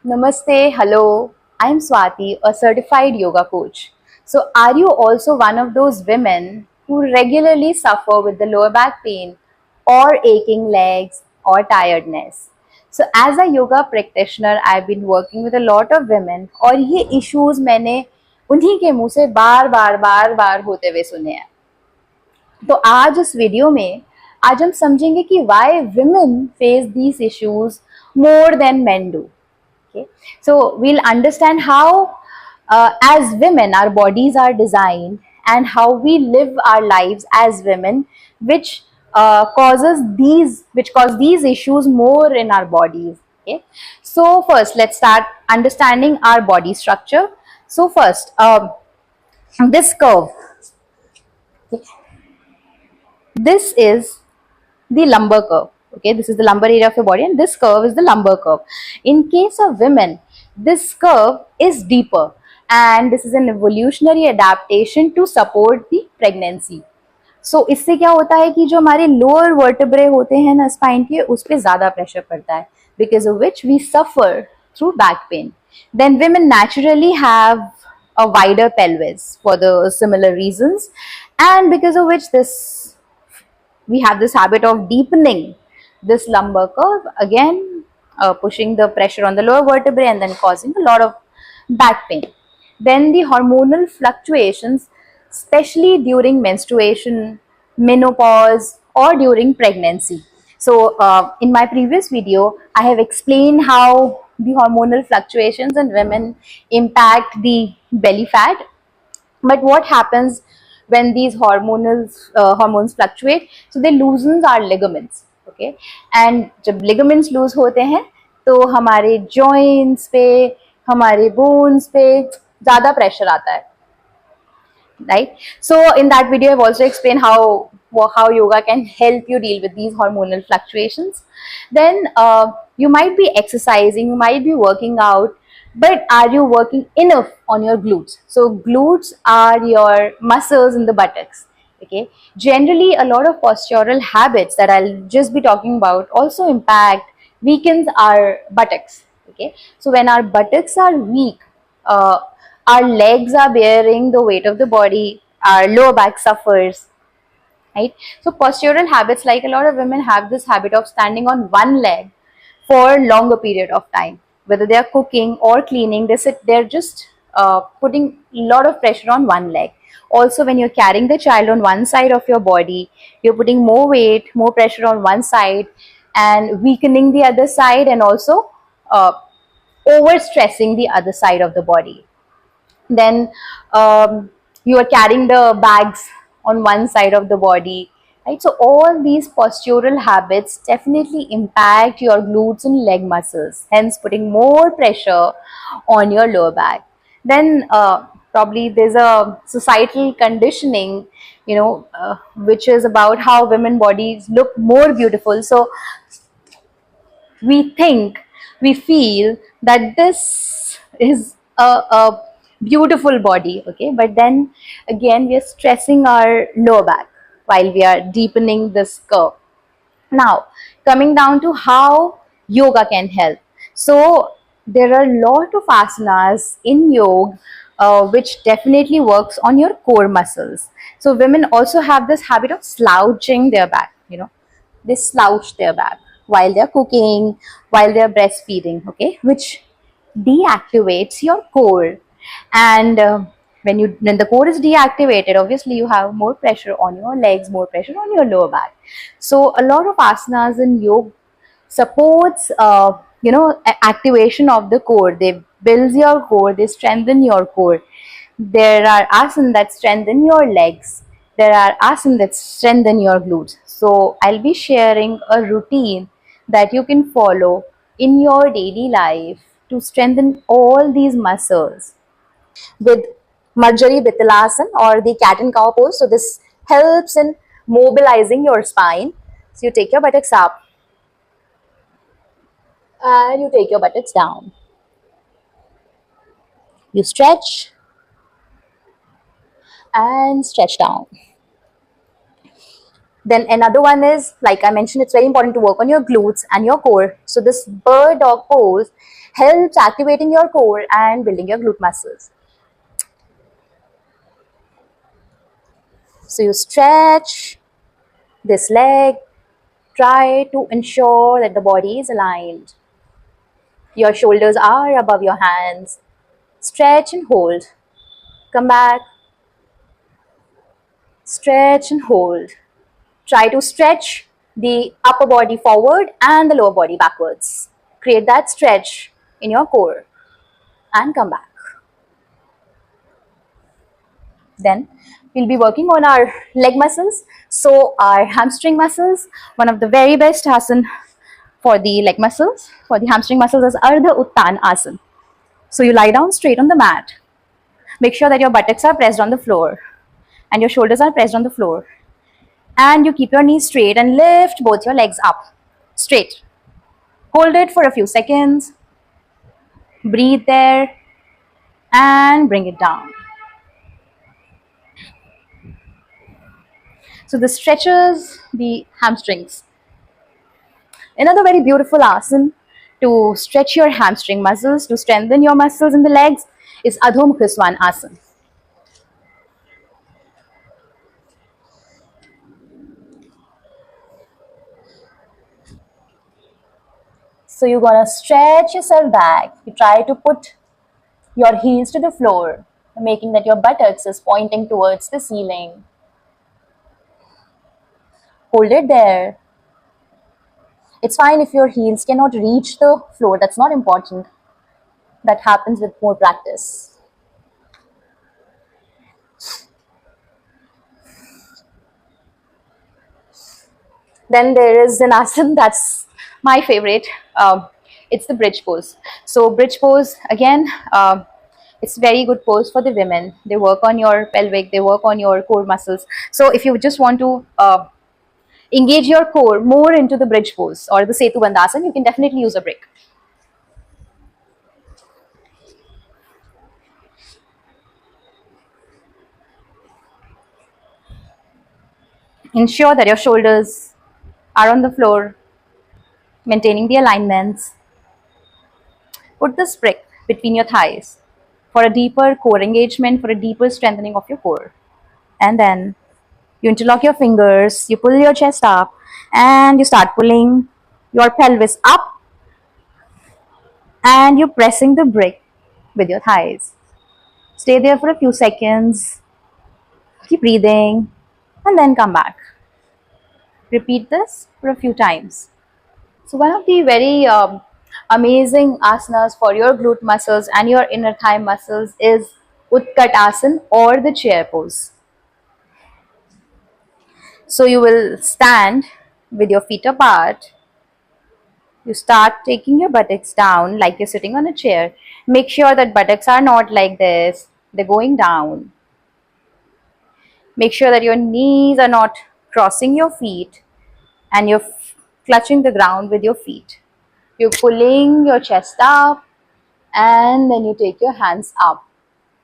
Namaste, hello. I'm Swati, a certified yoga coach. So, are you also one of those women who regularly suffer with the lower back pain or aching legs or tiredness? So, as a yoga practitioner, I've been working with a lot of women और ये issues मैंने उन्हीं के मुंह से बार बार होते हुए सुने हैं. तो आज इस वीडियो में आज हम समझेंगे कि why women face these issues more than men do. Okay, so we'll understand how, as women, our bodies are designed and how we live our lives as women, which cause these issues more in our bodies. Okay, so first let's start understanding our body structure. So first, this curve. Okay, this is the lumbar curve. Okay, this is the lumbar area of your body, and this curve is the lumbar curve. In case of women, this curve is deeper, and this is an evolutionary adaptation to support the pregnancy. So इससे क्या होता है कि जो हमारे lower vertebrae होते हैं ना स्पाइन के, उस पर ज्यादा प्रेशर पड़ता है, because of which we suffer through back pain. Then women naturally have a wider pelvis for the similar reasons, and because of which this we have this habit of deepening this lumbar curve, again pushing the pressure on the lower vertebrae and then causing a lot of back pain. Then the hormonal fluctuations, especially during menstruation, menopause, or during pregnancy. So in my previous video, I have explained how the hormonal fluctuations in women impact the belly fat. But what happens when these hormones fluctuate? So they loosens our ligaments. Okay, and जब ligaments lose होते हैं तो हमारे joints पे, हमारे bones पे ज़्यादा pressure आता है, right? So in that video I've also explained how yoga can help you deal with these hormonal fluctuations. Then you might be exercising, you might be working out, but are you working enough on your glutes? So glutes are your muscles in the buttocks. Okay, generally a lot of postural habits that I'll just be talking about also weakens our buttocks. Okay, so when our buttocks are weak, uh, our legs are bearing the weight of the body, our lower back suffers, right? So postural habits, like a lot of women have this habit of standing on one leg for longer period of time, whether they are cooking or cleaning, they're just putting a lot of pressure on one leg. Also, when you're carrying the child on one side of your body, you're putting more weight, more pressure on one side and weakening the other side, and also uh, overstressing the other side of the body. Then you are carrying the bags on one side of the body, right? So all these postural habits definitely impact your glutes and leg muscles, hence putting more pressure on your lower back. Then probably there's a societal conditioning, which is about how women bodies look more beautiful. So we think, we feel that this is a beautiful body, okay, but then again we are stressing our lower back while we are deepening this curve. Now coming down to how yoga can help. So there are a lot of asanas in yoga which definitely works on your core muscles. So women also have this habit of slouching their back, they slouch their back while they're cooking, while they're breastfeeding, okay, which deactivates your core. And when the core is deactivated, obviously you have more pressure on your legs, more pressure on your lower back. So a lot of asanas in yoga supports activation of the core. They build your core, they strengthen your core. There are asanas that strengthen your legs, there are asanas that strengthen your glutes. So I'll be sharing a routine that you can follow in your daily life to strengthen all these muscles with Marjorie Bitilasan or the cat and cow pose. So this helps in mobilizing your spine. So you take your buttocks up and you take your buttocks down. You stretch and stretch down. Then another one is, like I mentioned, it's very important to work on your glutes and your core. So this bird dog pose helps activating your core and building your glute muscles. So you stretch this leg, try to ensure that the body is aligned. Your shoulders are above your hands. Stretch and hold. Come back. Stretch and hold. Try to stretch the upper body forward and the lower body backwards. Create that stretch in your core and come back. Then we'll be working on our leg muscles. So our hamstring muscles, one of the very best asana for the leg muscles, for the hamstring muscles, is Ardha Uttan Asana. So you lie down straight on the mat. Make sure that your buttocks are pressed on the floor and your shoulders are pressed on the floor. And you keep your knees straight and lift both your legs up straight. Hold it for a few seconds. Breathe there and bring it down. So this stretches the hamstrings. Another very beautiful asana to stretch your hamstring muscles, to strengthen your muscles in the legs, is Adho Mukha Swan Asana. So you're gonna stretch yourself back. You try to put your heels to the floor, making that your buttocks is pointing towards the ceiling. Hold it there. It's fine if your heels cannot reach the floor, that's not important. That happens with more practice. Then there is an asana that's my favorite. It's the bridge pose. So bridge pose, again, it's very good pose for the women. They work on your pelvic, they work on your core muscles. So if you just want to engage your core more into the bridge pose or the Setu Bandhasana, you can definitely use a brick. Ensure that your shoulders are on the floor, maintaining the alignments. Put this brick between your thighs for a deeper core engagement, for a deeper strengthening of your core. And then you interlock your fingers, you pull your chest up, and you start pulling your pelvis up, and you're pressing the brick with your thighs. Stay there for a few seconds, keep breathing, and then come back. Repeat this for a few times. So one of the very amazing asanas for your glute muscles and your inner thigh muscles is Utkat Asana or the chair pose. So you will stand with your feet apart. You start taking your buttocks down like you're sitting on a chair. Make sure that buttocks are not like this. They're going down. Make sure that your knees are not crossing your feet and you're clutching the ground with your feet. You're pulling your chest up and then you take your hands up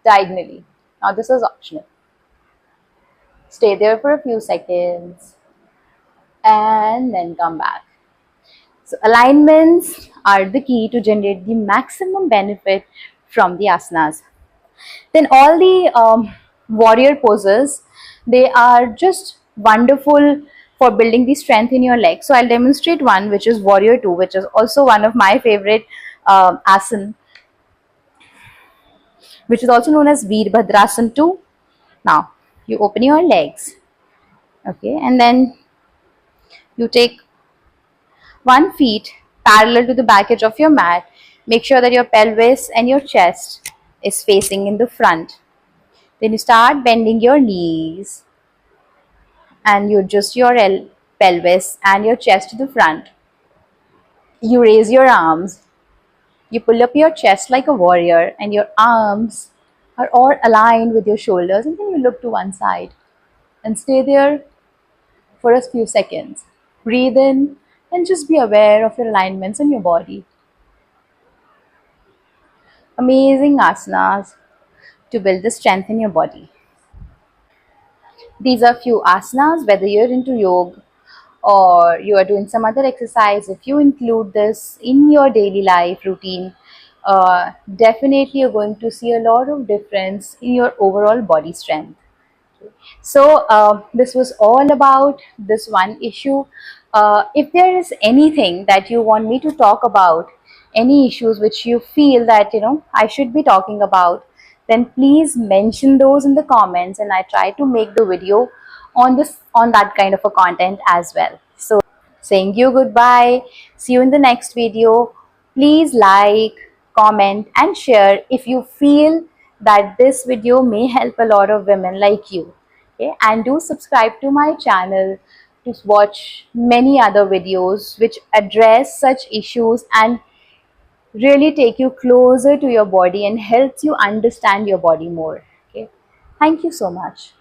diagonally. Now this is optional. Stay there for a few seconds and then come back. So alignments are the key to generate the maximum benefit from the asanas. Then all the warrior poses, they are just wonderful for building the strength in your legs. So I'll demonstrate one, which is warrior 2, which is also one of my favorite asana, which is also known as Veerbhadrasana 2. Now you open your legs, okay, and then you take one feet parallel to the back edge of your mat. Make sure that your pelvis and your chest is facing in the front. Then you start bending your knees and you adjust your pelvis and your chest to the front. You raise your arms. You pull up your chest like a warrior and your arms are all aligned with your shoulders, and then you look to one side and stay there for a few seconds. Breathe in and just be aware of your alignments in your body. Amazing asanas to build the strength in your body. These are few asanas, whether you're into yoga or you are doing some other exercise. If you include this in your daily life routine, definitely you're going to see a lot of difference in your overall body strength. So this was all about this one issue. If there is anything that you want me to talk about, any issues which you feel that I should be talking about, then please mention those in the comments, and I try to make the video on that kind of a content as well. So saying you goodbye, see you in the next video. Please like, comment and share if you feel that this video may help a lot of women like you. Okay, and do subscribe to my channel to watch many other videos which address such issues and really take you closer to your body and helps you understand your body more. Okay, thank you so much.